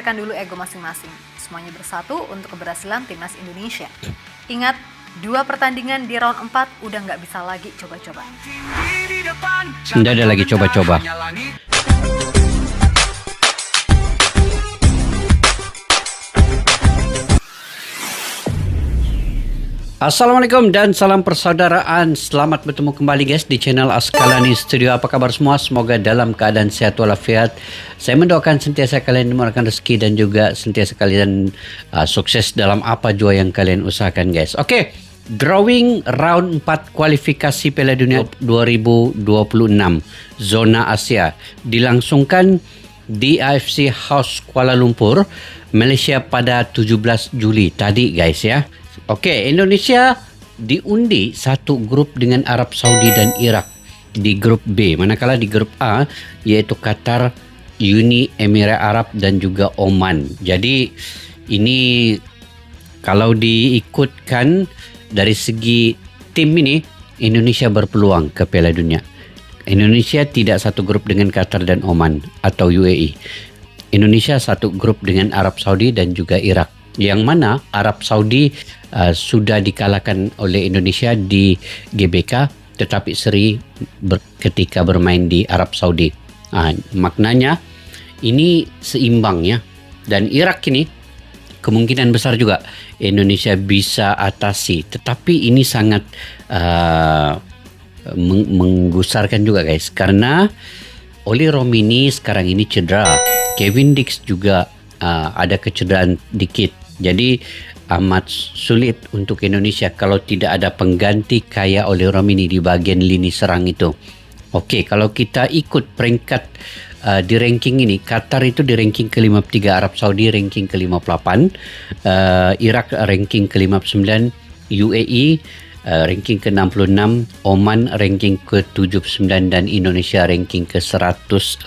singkirkan dulu ego masing-masing. Semuanya bersatu untuk keberhasilan timnas Indonesia. Ingat, 2 pertandingan di round 4 udah nggak bisa lagi coba-coba. Nggak ada lagi coba-coba. Assalamualaikum dan salam persaudaraan. Selamat bertemu kembali guys di channel Askalani Studio. Apa kabar semua? Semoga dalam keadaan sehat walafiat. Saya mendoakan sentiasa kalian dimurahkan rezeki dan juga sentiasa kalian sukses dalam apa jua yang kalian usahakan guys. Oke, drawing round 4 kualifikasi Piala Dunia 2026 zona Asia dilangsungkan di AFC House Kuala Lumpur, Malaysia pada 17 Juli tadi guys ya. Okey, Indonesia diundi satu grup dengan Arab Saudi dan Iraq di grup B. Manakala di grup A iaitu Qatar, Uni Emirat Arab dan juga Oman. Jadi ini kalau diikutkan dari segi tim ini, Indonesia berpeluang ke Piala Dunia. Indonesia tidak satu grup dengan Qatar dan Oman atau UAE. Indonesia satu grup dengan Arab Saudi dan juga Iraq. Yang mana Arab Saudi sudah dikalahkan oleh Indonesia di GBK, tetapi seri ketika bermain di Arab Saudi. Maknanya ini seimbang ya. Dan Iraq ini kemungkinan besar juga Indonesia bisa atasi. Tetapi ini sangat menggusarkan juga guys. Karena Oli Romini sekarang ini cedera. Kevin Dix juga ada kecederaan dikit. Jadi amat sulit untuk Indonesia kalau tidak ada pengganti kayak Oli Romini di bagian lini serang itu. Okey, kalau kita ikut peringkat di ranking ini, Qatar itu di ranking ke-53, Arab Saudi ranking ke-58, Iraq ranking ke-59, UAE ranking ke-66, Oman ranking ke-79 dan Indonesia ranking ke-118.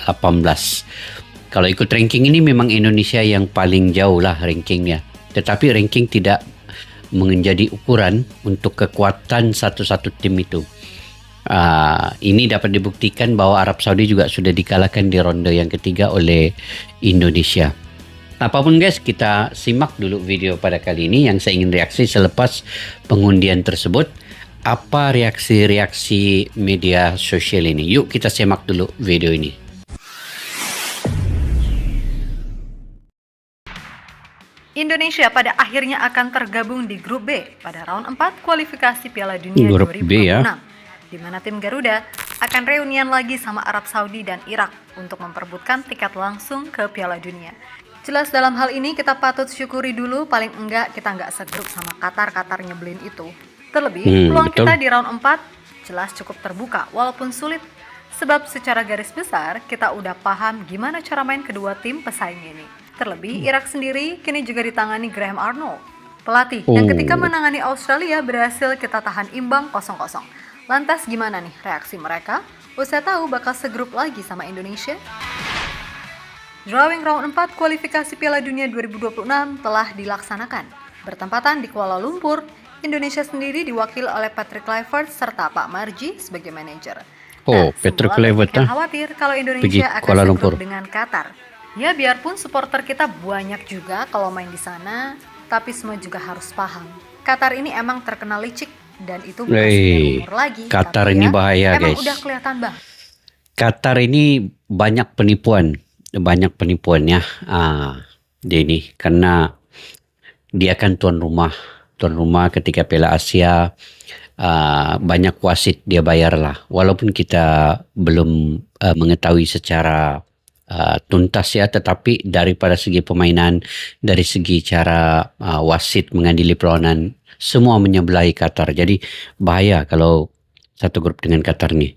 Kalau ikut ranking ini memang Indonesia yang paling jauh lah rankingnya. Tetapi ranking tidak menjadi ukuran untuk kekuatan satu-satu tim itu. Ini dapat dibuktikan bahwa Arab Saudi juga sudah dikalahkan di ronde yang ketiga oleh Indonesia. Apapun guys, kita simak dulu video pada kali ini yang saya ingin reaksi selepas pengundian tersebut. Apa reaksi-reaksi media sosial ini? Yuk kita simak dulu video ini. Indonesia pada akhirnya akan tergabung di grup B pada round 4 kualifikasi Piala Dunia grup 2026. B ya. Di mana tim Garuda akan reunian lagi sama Arab Saudi dan Irak untuk memperebutkan tiket langsung ke Piala Dunia. Jelas dalam hal ini kita patut syukuri dulu, paling enggak kita enggak segrup sama Qatar nyebelin itu. Terlebih peluang betul. kita di round 4 jelas cukup terbuka walaupun sulit. Sebab secara garis besar kita udah paham gimana cara main kedua tim pesaing ini. Terlebih, Irak sendiri kini juga ditangani Graham Arnold, pelatih yang ketika menangani Australia berhasil kita tahan imbang 0-0. Lantas gimana nih reaksi mereka? Usai tahu bakal segrup lagi sama Indonesia? Drawing round 4 kualifikasi Piala Dunia 2026 telah dilaksanakan. Bertempatan di Kuala Lumpur, Indonesia sendiri diwakili oleh Patrick Kluivert serta Pak Marji sebagai manajer. Patrick Kluivert khawatir kalau Indonesia akan segrup dengan Qatar. Ya biarpun supporter kita banyak juga kalau main di sana, tapi semua juga harus paham. Qatar ini emang terkenal licik dan itu bukan umur lagi. Qatar tapi ini ya, bahaya emang guys. Udah kelihatan bang. Qatar ini banyak penipuannya. Dia ini karena dia kan tuan rumah ketika Piala Asia. Banyak wasit dia bayar lah. Walaupun kita belum mengetahui secara tuntas ya, tetapi daripada segi permainan, dari segi cara wasit mengadili perlawanan, semua menyebelahi Qatar. Jadi bahaya kalau satu grup dengan Qatar nih.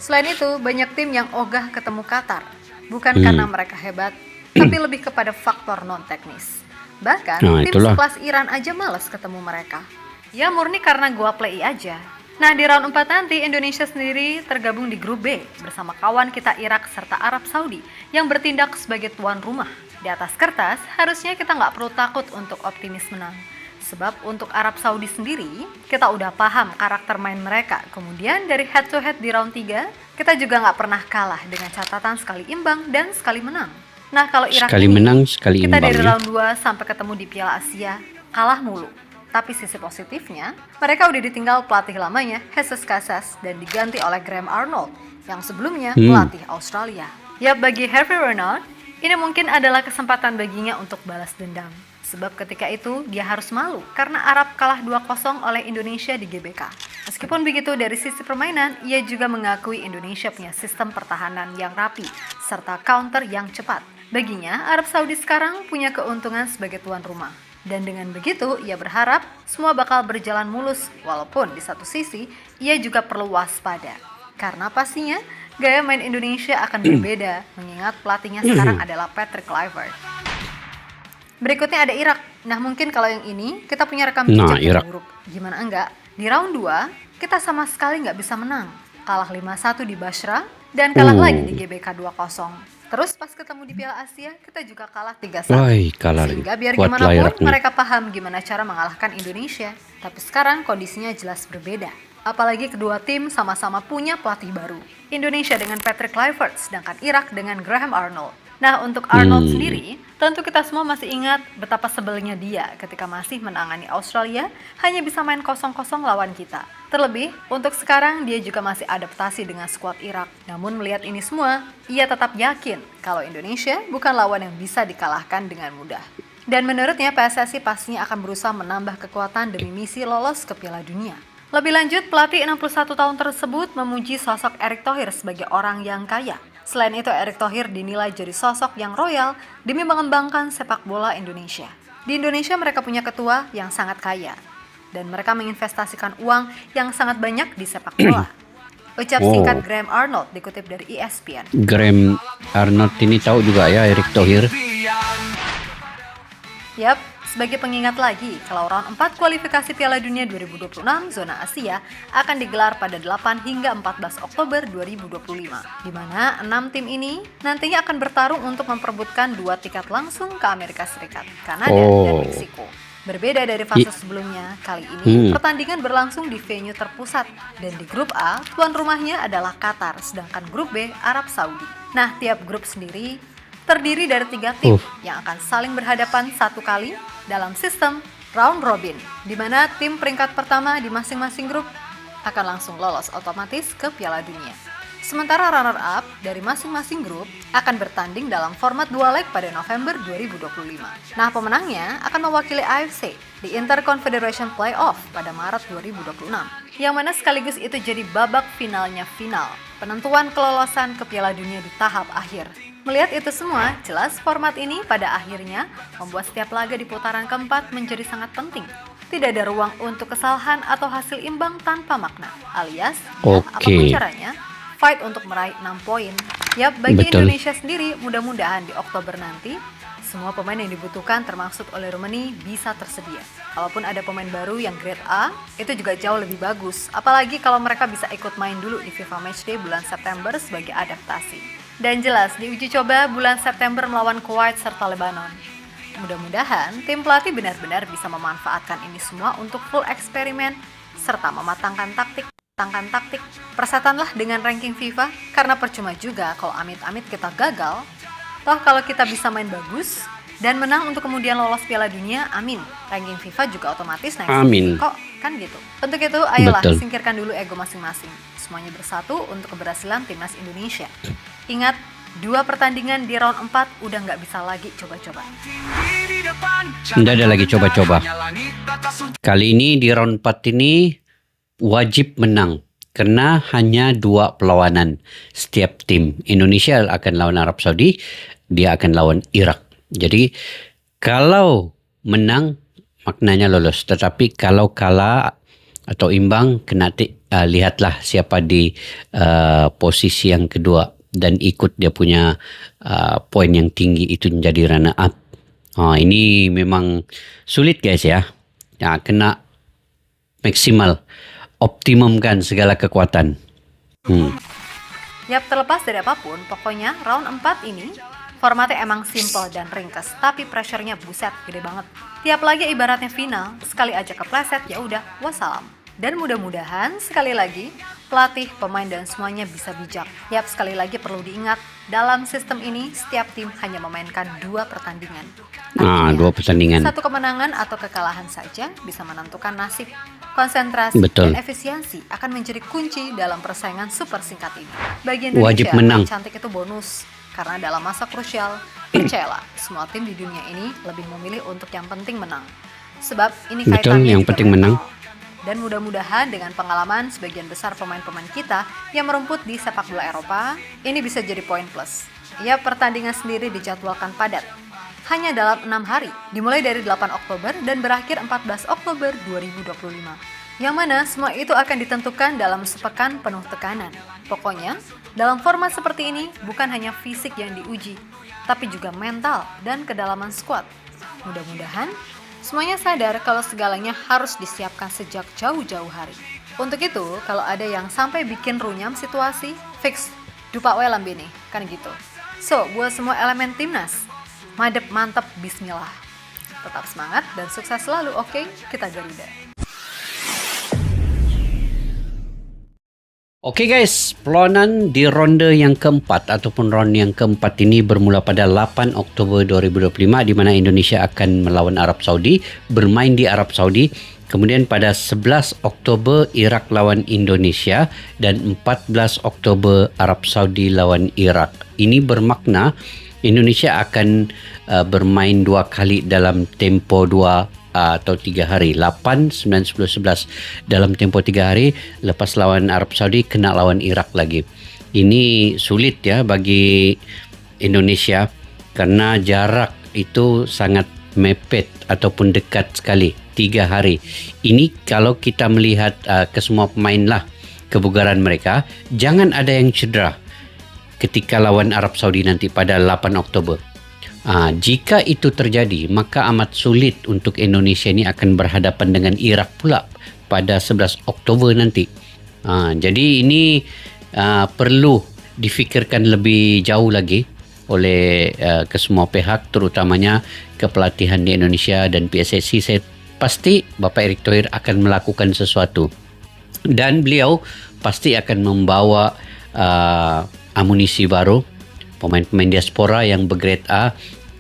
Selain itu banyak tim yang ogah ketemu Qatar, bukan karena mereka hebat, tapi lebih kepada faktor non teknis. Bahkan tim sekelas Iran aja malas ketemu mereka. Ya murni karena gua play aja. Nah di round 4 nanti Indonesia sendiri tergabung di grup B bersama kawan kita Irak serta Arab Saudi yang bertindak sebagai tuan rumah. Di atas kertas harusnya kita nggak perlu takut untuk optimis menang. Sebab untuk Arab Saudi sendiri kita udah paham karakter main mereka. Kemudian dari head to head di round 3 kita juga nggak pernah kalah dengan catatan sekali imbang dan sekali menang. Nah, kalau Irak Sekali ini, menang, sekali kita imbang dari ya. round 2 sampai ketemu di Piala Asia, kalah mulu. Tapi sisi positifnya, mereka udah ditinggal pelatih lamanya, Jesus Casas, dan diganti oleh Graham Arnold, yang sebelumnya melatih Australia. Ya, bagi Harvey Renard, ini mungkin adalah kesempatan baginya untuk balas dendam. Sebab ketika itu dia harus malu karena Arab kalah 2-0 oleh Indonesia di GBK. Meskipun begitu, dari sisi permainan, ia juga mengakui Indonesia punya sistem pertahanan yang rapi serta counter yang cepat. Baginya, Arab Saudi sekarang punya keuntungan sebagai tuan rumah. Dan dengan begitu, ia berharap semua bakal berjalan mulus, walaupun di satu sisi, ia juga perlu waspada. Karena pastinya, gaya main Indonesia akan berbeda, mengingat pelatihnya sekarang adalah Patrick Kluivert. Berikutnya ada Irak. Nah, mungkin kalau yang ini kita punya rekam jejak yang buruk. Gimana enggak? Di round 2, kita sama sekali nggak bisa menang. Kalah 5-1 di Basra dan kalah lagi di GBK 2-0. Terus pas ketemu di Piala Asia, kita juga kalah 3-1. Sehingga biar gimana pun mereka paham gimana cara mengalahkan Indonesia. Tapi sekarang kondisinya jelas berbeda. Apalagi kedua tim sama-sama punya pelatih baru. Indonesia dengan Patrick Kluivert, sedangkan Irak dengan Graham Arnold. Nah, untuk Arnold sendiri, tentu kita semua masih ingat betapa sebelnya dia ketika masih menangani Australia hanya bisa main 0-0 lawan kita. Terlebih, untuk sekarang dia juga masih adaptasi dengan skuad Irak. Namun melihat ini semua, ia tetap yakin kalau Indonesia bukan lawan yang bisa dikalahkan dengan mudah. Dan menurutnya PSSI pastinya akan berusaha menambah kekuatan demi misi lolos ke Piala Dunia. Lebih lanjut, pelatih 61 tahun tersebut memuji sosok Erick Thohir sebagai orang yang kaya. Selain itu, Erick Thohir dinilai jadi sosok yang royal demi mengembangkan sepak bola Indonesia. Di Indonesia mereka punya ketua yang sangat kaya, dan mereka menginvestasikan uang yang sangat banyak di sepak bola. Ucap singkat Graham Arnold dikutip dari ESPN. Graham Arnold ini tahu juga ya Erick Thohir. Yap, sebagai pengingat lagi, kalau round 4 kualifikasi Piala Dunia 2026 zona Asia akan digelar pada 8 hingga 14 Oktober 2025, di mana 6 tim ini nantinya akan bertarung untuk memperebutkan 2 tiket langsung ke Amerika Serikat, Kanada, dan Meksiko. Berbeda dari fase sebelumnya, kali ini pertandingan berlangsung di venue terpusat, dan di grup A, tuan rumahnya adalah Qatar, sedangkan grup B, Arab Saudi. Nah, tiap grup sendiri terdiri dari 3 tim yang akan saling berhadapan 1 kali dalam sistem round robin, di mana tim peringkat pertama di masing-masing grup akan langsung lolos otomatis ke Piala Dunia. Sementara runner-up dari masing-masing grup akan bertanding dalam format 2 leg pada November 2025. Nah, pemenangnya akan mewakili AFC di Interconfederation Playoff pada Maret 2026, yang mana sekaligus itu jadi babak finalnya final, penentuan kelolosan ke Piala Dunia di tahap akhir. Melihat itu semua, jelas format ini pada akhirnya membuat setiap laga di putaran keempat menjadi sangat penting. Tidak ada ruang untuk kesalahan atau hasil imbang tanpa makna, alias apapun caranya, fight untuk meraih 6 poin. Yap, bagi Indonesia sendiri, mudah-mudahan di Oktober nanti, semua pemain yang dibutuhkan termasuk oleh Rumeni bisa tersedia. Kalaupun ada pemain baru yang grade A, itu juga jauh lebih bagus. Apalagi kalau mereka bisa ikut main dulu di FIFA Matchday bulan September sebagai adaptasi. Dan jelas, di uji coba bulan September melawan Kuwait serta Lebanon. Mudah-mudahan tim pelatih benar-benar bisa memanfaatkan ini semua untuk full eksperimen serta mematangkan taktik. Persetanlah dengan ranking FIFA, karena percuma juga kalau amit-amit kita gagal. Toh kalau kita bisa main bagus dan menang untuk kemudian lolos Piala Dunia, amin. Ranking FIFA juga otomatis naik kok, kan gitu. Untuk itu, ayolah singkirkan dulu ego masing-masing. Semuanya bersatu untuk keberhasilan timnas Indonesia. Ingat, 2 pertandingan di round 4 udah nggak bisa lagi coba-coba. Tidak ada lagi coba-coba. Kali ini di round 4 ini wajib menang. Karena hanya 2 perlawanan setiap tim. Indonesia akan lawan Arab Saudi, dia akan lawan Irak. Jadi kalau menang maknanya lolos. Tetapi kalau kalah atau imbang, kena lihatlah siapa di posisi yang kedua dan ikut dia punya poin yang tinggi itu menjadi runner up. Ini memang sulit guys ya. Kena maksimal, optimumkan segala kekuatan. Yap, terlepas dari apapun, pokoknya round 4 ini formatnya emang simple dan ringkas, tapi pressure-nya buset gede banget. Tiap laga ibaratnya final, sekali aja kepleset ya udah wassalam. Dan mudah-mudahan sekali lagi pelatih, pemain dan semuanya bisa bijak. Yap, sekali lagi perlu diingat, Dalam sistem ini, setiap tim hanya memainkan 2 pertandingan. Ah, 2 pertandingan. Satu kemenangan atau kekalahan saja bisa menentukan nasib. Konsentrasi Betul. dan efisiensi akan menjadi kunci dalam persaingan super singkat ini. Bagi Wajib Indonesia, menang. cantik itu bonus. Karena dalam masa krusial, percayalah, semua tim di dunia ini lebih memilih untuk yang penting menang. Sebab ini Betul, kaitannya yang juga penting menang. mental. Dan mudah-mudahan dengan pengalaman sebagian besar pemain-pemain kita yang merumput di sepak bola Eropa, ini bisa jadi poin plus. Ya, pertandingan sendiri dijadwalkan padat. Hanya dalam 6 hari, dimulai dari 8 Oktober dan berakhir 14 Oktober 2025. Yang mana semua itu akan ditentukan dalam sepekan penuh tekanan. Pokoknya, dalam format seperti ini bukan hanya fisik yang diuji, tapi juga mental dan kedalaman skuad. Mudah-mudahan semuanya sadar kalau segalanya harus disiapkan sejak jauh-jauh hari. Untuk itu, kalau ada yang sampai bikin runyam situasi, fix dupa we lambene, kan gitu. So, buat semua elemen timnas, madep mantep bismillah. Tetap semangat dan sukses selalu, oke? Kita Garuda. Oke guys, peluanan di ronde yang keempat ataupun ronde yang keempat ini bermula pada 8 Oktober 2025 di mana Indonesia akan melawan Arab Saudi, bermain di Arab Saudi. Kemudian pada 11 Oktober Iraq lawan Indonesia dan 14 Oktober Arab Saudi lawan Iraq. Ini bermakna Indonesia akan bermain 2 kali dalam tempo 2 atau 3 hari, 8, 9, 10, 11 dalam tempo 3 hari. Lepas lawan Arab Saudi kena lawan Iraq lagi. Ini sulit ya bagi Indonesia karena jarak itu sangat mepet ataupun dekat sekali, 3 hari. Ini kalau kita melihat ke semua pemain lah kebugaran mereka, jangan ada yang cedera ketika lawan Arab Saudi nanti pada 8 Oktober. Jika itu terjadi, maka amat sulit untuk Indonesia ini akan berhadapan dengan Iraq pula pada 11 Oktober nanti. Jadi ini perlu difikirkan lebih jauh lagi oleh kesemua pihak, terutamanya kepelatihan di Indonesia dan PSSI. Saya pasti Bapak Erick Thohir akan melakukan sesuatu dan beliau pasti akan membawa amunisi baru, pemain-pemain diaspora yang bergrade A,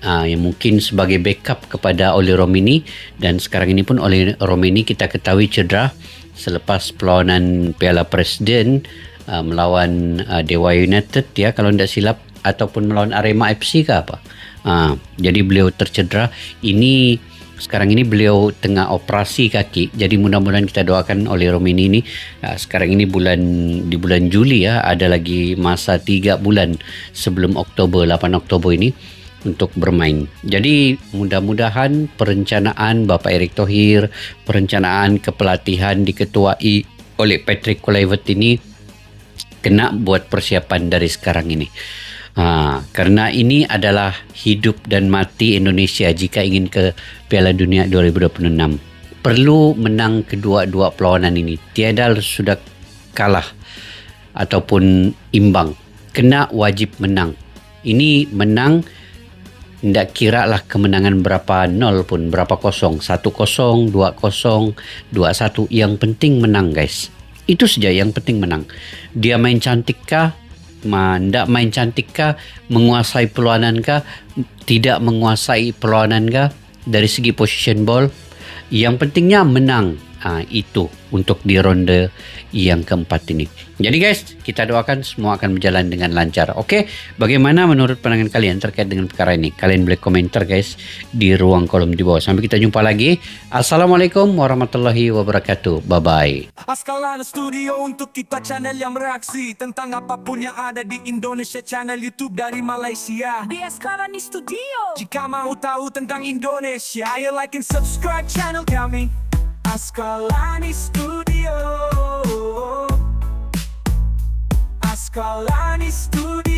yang mungkin sebagai backup kepada Oli Romini. Dan sekarang ini pun Oli Romini kita ketahui cedera selepas perlawanan Piala Presiden melawan Dewa United ya kalau tidak silap, ataupun melawan Arema FC ke apa. Jadi beliau tercedera. Sekarang ini beliau tengah operasi kaki. Jadi mudah-mudahan kita doakan Oli Romini ini. Sekarang ini di bulan Juli ya, ada lagi masa 3 bulan sebelum Oktober, 8 Oktober ini untuk bermain. Jadi mudah-mudahan perencanaan Bapak Erick Thohir, perencanaan kepelatihan diketuai oleh Patrick Kluivert ini kena buat persiapan dari sekarang ini. Karena ini adalah hidup dan mati Indonesia jika ingin ke Piala Dunia 2026. Perlu menang kedua-dua perlawanan ini. Tiada sudah kalah ataupun imbang. Kena wajib menang. Ini menang, tidak kira lah kemenangan berapa nol pun, berapa kosong, 1-0, 2-0, 2-1. Yang penting menang guys. Itu saja yang penting menang. Dia main cantik kah? Tidak main cantik kah, menguasai perlawanan kah, tidak menguasai perlawanan kah, dari segi position ball, yang pentingnya menang. Itu untuk di ronde yang keempat ini. Jadi guys, kita doakan semua akan berjalan dengan lancar. Oke, bagaimana menurut pandangan kalian terkait dengan perkara ini? Kalian boleh komentar guys di ruang kolom di bawah. Sampai kita jumpa lagi. Assalamualaikum warahmatullahi wabarakatuh. Bye-bye. Askalana Studio untuk kita channel yang bereaksi tentang apapun yang ada di Indonesia, channel YouTube dari Malaysia di Askalani Studio. Jika mau tahu tentang Indonesia, ayo like and subscribe channel kami Askalani Studio. Askalani Studio.